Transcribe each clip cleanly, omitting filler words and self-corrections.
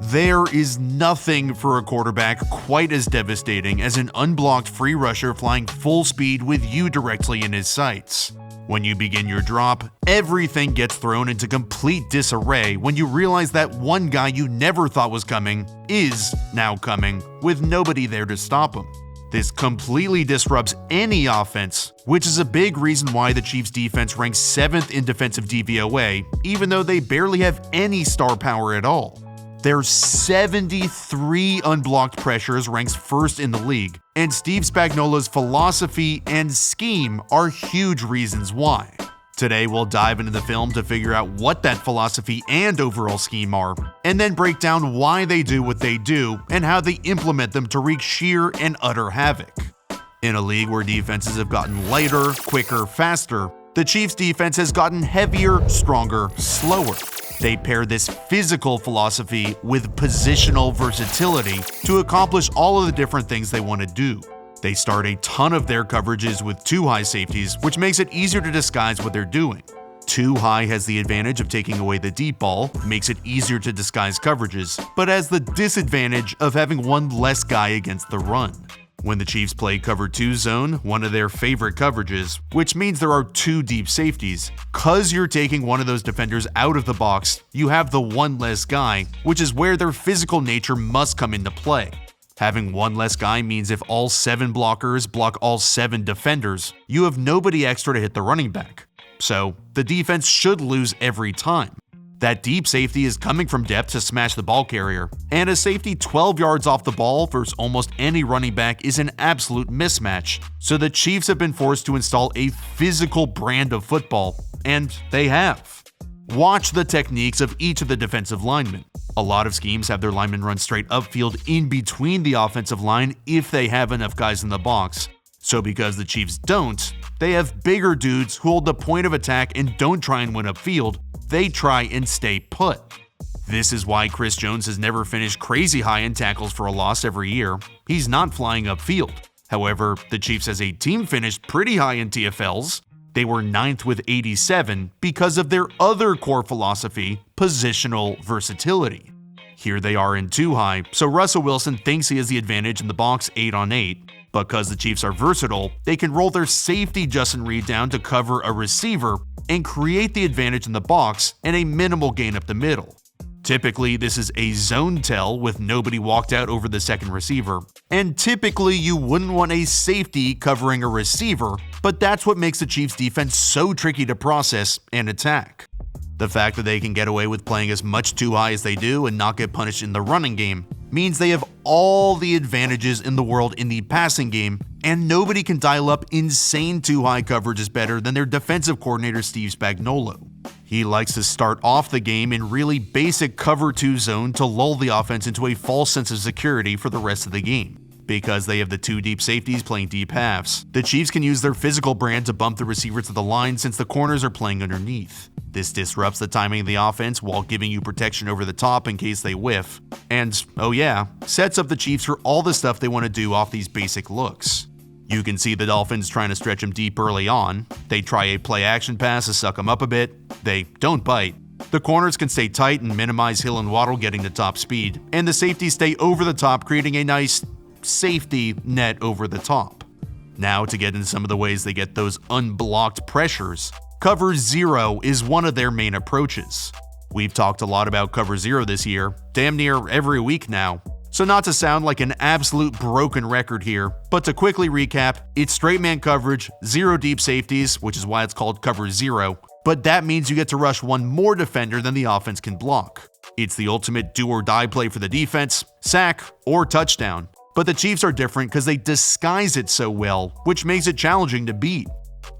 There is nothing for a quarterback quite as devastating as an unblocked free rusher flying full speed with you directly in his sights. When you begin your drop, everything gets thrown into complete disarray when you realize that one guy you never thought was coming is now coming, with nobody there to stop him. This completely disrupts any offense, which is a big reason why the Chiefs' defense ranks 7th in defensive DVOA, even though they barely have any star power at all. Their 73 unblocked pressures ranks 1st in the league, and Steve Spagnuolo's philosophy and scheme are huge reasons why. Today we'll dive into the film to figure out what that philosophy and overall scheme are, and then break down why they do what they do and how they implement them to wreak sheer and utter havoc. In a league where defenses have gotten lighter, quicker, faster, the Chiefs' defense has gotten heavier, stronger, slower. They pair this physical philosophy with positional versatility to accomplish all of the different things they want to do. They start a ton of their coverages with 2 high safeties, which makes it easier to disguise what they're doing. 2 high has the advantage of taking away the deep ball, makes it easier to disguise coverages, but has the disadvantage of having one less guy against the run. When the Chiefs play cover 2 zone, one of their favorite coverages, which means there are 2 deep safeties, cause you're taking one of those defenders out of the box, you have the one less guy, which is where their physical nature must come into play. Having one less guy means if all 7 blockers block all 7 defenders, you have nobody extra to hit the running back. So the defense should lose every time. That deep safety is coming from depth to smash the ball carrier, and a safety 12 yards off the ball versus almost any running back is an absolute mismatch, so the Chiefs have been forced to install a physical brand of football, and they have. Watch the techniques of each of the defensive linemen. A lot of schemes have their linemen run straight upfield in between the offensive line if they have enough guys in the box. So because the Chiefs don't, they have bigger dudes who hold the point of attack and don't try and win upfield. They try and stay put. This is why Chris Jones has never finished crazy high in tackles for a loss every year. He's not flying upfield. However, the Chiefs as a team finished pretty high in TFLs. They were 9th with 87 because of their other core philosophy, positional versatility. Here they are in 2 high, so Russell Wilson thinks he has the advantage in the box 8 on 8. Because the Chiefs are versatile, they can roll their safety Justin Reed down to cover a receiver and create the advantage in the box and a minimal gain up the middle. Typically, this is a zone tell with nobody walked out over the second receiver, and typically you wouldn't want a safety covering a receiver, but that's what makes the Chiefs' defense so tricky to process and attack. The fact that they can get away with playing as much 2 high as they do and not get punished in the running game means they have all the advantages in the world in the passing game, and nobody can dial up insane 2 high coverages better than their defensive coordinator Steve Spagnuolo. He likes to start off the game in really basic cover 2 zone to lull the offense into a false sense of security for the rest of the game. Because they have the 2 deep safeties playing deep halves, the Chiefs can use their physical brand to bump the receiver to the line since the corners are playing underneath. This disrupts the timing of the offense while giving you protection over the top in case they whiff. And, oh yeah, sets up the Chiefs for all the stuff they want to do off these basic looks. You can see the Dolphins trying to stretch him deep early on. They try a play action pass to suck him up a bit. They don't bite. The corners can stay tight and minimize Hill and Waddle getting to top speed, and the safeties stay over the top, creating a nice safety net over the top. Now to get into some of the ways they get those unblocked pressures, cover 0 is one of their main approaches. We've talked a lot about cover 0 this year, damn near every week now. So not to sound like an absolute broken record here, but to quickly recap, it's straight man coverage, 0 deep safeties, which is why it's called cover 0, but that means you get to rush one more defender than the offense can block. It's the ultimate do or die play for the defense, sack or touchdown. But the Chiefs are different because they disguise it so well, which makes it challenging to beat.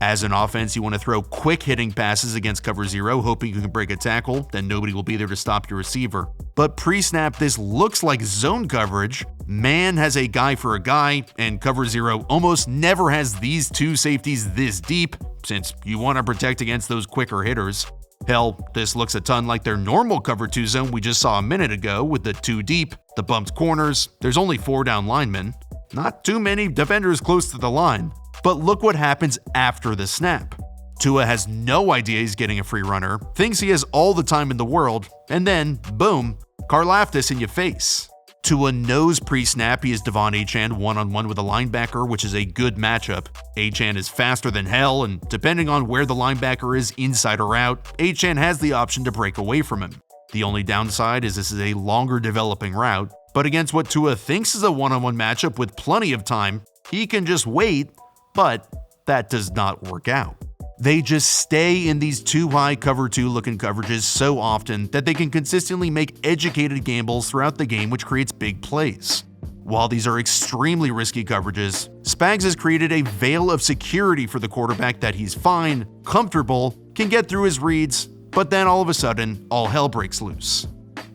As an offense, you want to throw quick hitting passes against cover 0, hoping you can break a tackle, then nobody will be there to stop your receiver. But pre-snap, this looks like zone coverage. Man has a guy for a guy, and cover 0 almost never has these 2 safeties this deep, since you want to protect against those quicker hitters. Hell, this looks a ton like their normal cover 2 zone we just saw a minute ago with the 2 deep, the bumped corners, there's only 4 down linemen. Not too many defenders close to the line. But look what happens after the snap. Tua has no idea he's getting a free runner, thinks he has all the time in the world, and then, boom, Karlaftis in your face. To a nose pre-snap, he is Devon Achane one-on-one with a linebacker, which is a good matchup. Achane is faster than hell, and depending on where the linebacker is, inside or out, Achane has the option to break away from him. The only downside is this is a longer developing route, but against what Tua thinks is a one-on-one matchup with plenty of time, he can just wait, but that does not work out. They just stay in these too high cover 2 looking coverages so often that they can consistently make educated gambles throughout the game, which creates big plays. While these are extremely risky coverages, Spags has created a veil of security for the quarterback that he's fine, comfortable, can get through his reads, but then all of a sudden, all hell breaks loose.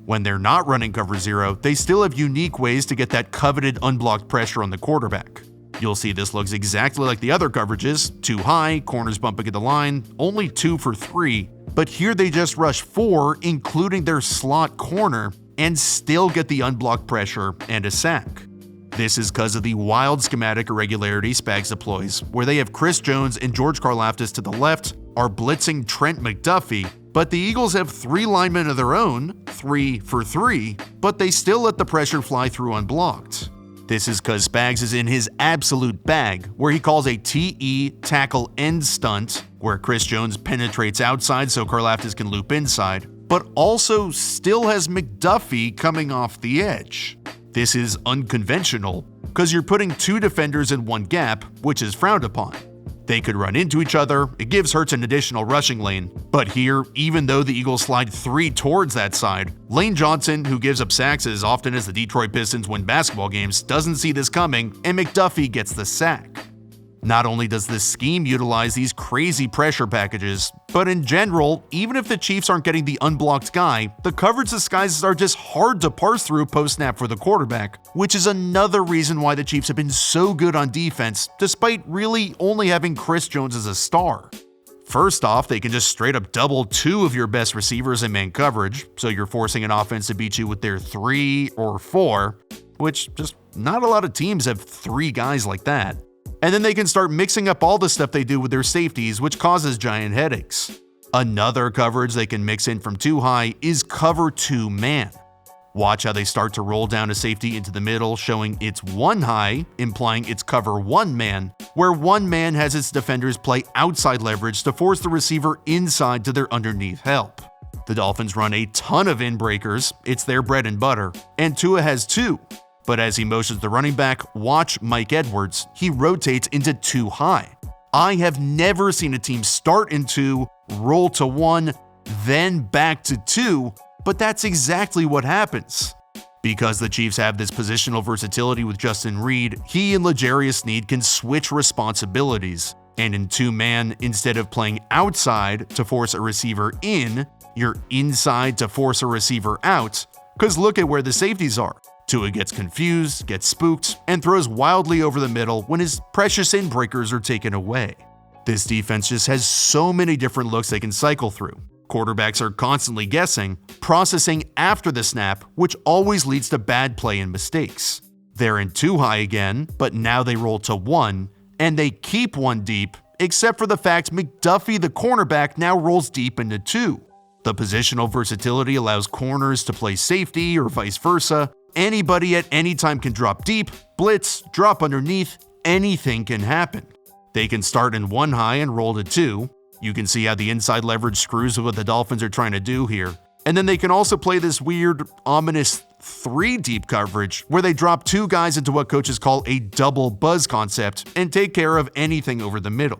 When they're not running cover 0, they still have unique ways to get that coveted unblocked pressure on the quarterback. You'll see this looks exactly like the other coverages, too high, corners bumping at the line, only 2 for 3, but here they just rush 4, including their slot corner, and still get the unblocked pressure and a sack. This is because of the wild schematic irregularity Spags deploys, where they have Chris Jones and George Karlaftis to the left, are blitzing Trent McDuffie, but the Eagles have 3 linemen of their own, 3 for 3, but they still let the pressure fly through unblocked. This is because Spags is in his absolute bag, where he calls a TE tackle end stunt, where Chris Jones penetrates outside so Karlaftis can loop inside, but also still has McDuffie coming off the edge. This is unconventional, because you're putting 2 defenders in one gap, which is frowned upon. They could run into each other, it gives Hurts an additional rushing lane, but here, even though the Eagles slide 3 towards that side, Lane Johnson, who gives up sacks as often as the Detroit Pistons win basketball games, doesn't see this coming, and McDuffie gets the sack. Not only does this scheme utilize these crazy pressure packages, but in general, even if the Chiefs aren't getting the unblocked guy, the coverage disguises are just hard to parse through post-snap for the quarterback, which is another reason why the Chiefs have been so good on defense, despite really only having Chris Jones as a star. First off, they can just straight up double 2 of your best receivers in man coverage, so you're forcing an offense to beat you with their 3 or 4, which just not a lot of teams have 3 guys like that. And then they can start mixing up all the stuff they do with their safeties, which causes giant headaches. Another coverage they can mix in from too high is cover 2 man. Watch how they start to roll down a safety into the middle, showing it's 1 high, implying it's cover 1 man, where 1 man has its defenders play outside leverage to force the receiver inside to their underneath help. The Dolphins run a ton of in-breakers, it's their bread and butter, and Tua has 2. But as he motions the running back, watch Mike Edwards, he rotates into 2 high. I have never seen a team start in 2, roll to 1, then back to 2, but that's exactly what happens. Because the Chiefs have this positional versatility with Justin Reid, he and L'Jarius Sneed can switch responsibilities. And in 2-man, instead of playing outside to force a receiver in, you're inside to force a receiver out, because look at where the safeties are. Tua gets confused, gets spooked, and throws wildly over the middle when his precious in-breakers are taken away. This defense just has so many different looks they can cycle through. Quarterbacks are constantly guessing, processing after the snap, which always leads to bad play and mistakes. They're in 2 high again, but now they roll to 1, and they keep 1 deep, except for the fact McDuffie, the cornerback, now rolls deep into 2. The positional versatility allows corners to play safety or vice versa. Anybody at any time can drop deep, blitz, drop underneath, anything can happen. They can start in 1 high and roll to 2. You can see how the inside leverage screws with what the Dolphins are trying to do here. And then they can also play this weird, ominous 3 deep coverage where they drop 2 guys into what coaches call a double buzz concept and take care of anything over the middle.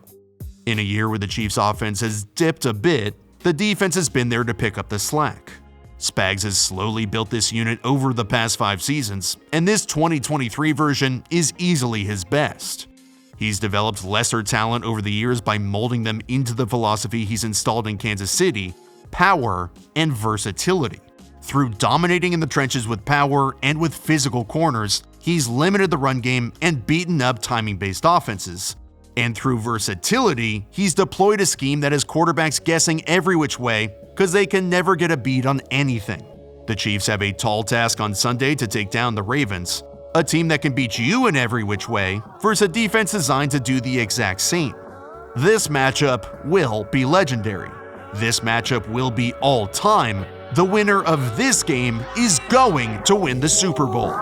In a year where the Chiefs' offense has dipped a bit, the defense has been there to pick up the slack. Spags has slowly built this unit over the past 5 seasons, and this 2023 version is easily his best. He's developed lesser talent over the years by molding them into the philosophy he's installed in Kansas City: power and versatility. Through dominating in the trenches with power and with physical corners, he's limited the run game and beaten up timing-based offenses. And through versatility, he's deployed a scheme that has quarterbacks guessing every which way because they can never get a beat on anything. The Chiefs have a tall task on Sunday to take down the Ravens, a team that can beat you in every which way versus a defense designed to do the exact same. This matchup will be legendary. This matchup will be all-time, The winner of this game is going to win the Super Bowl.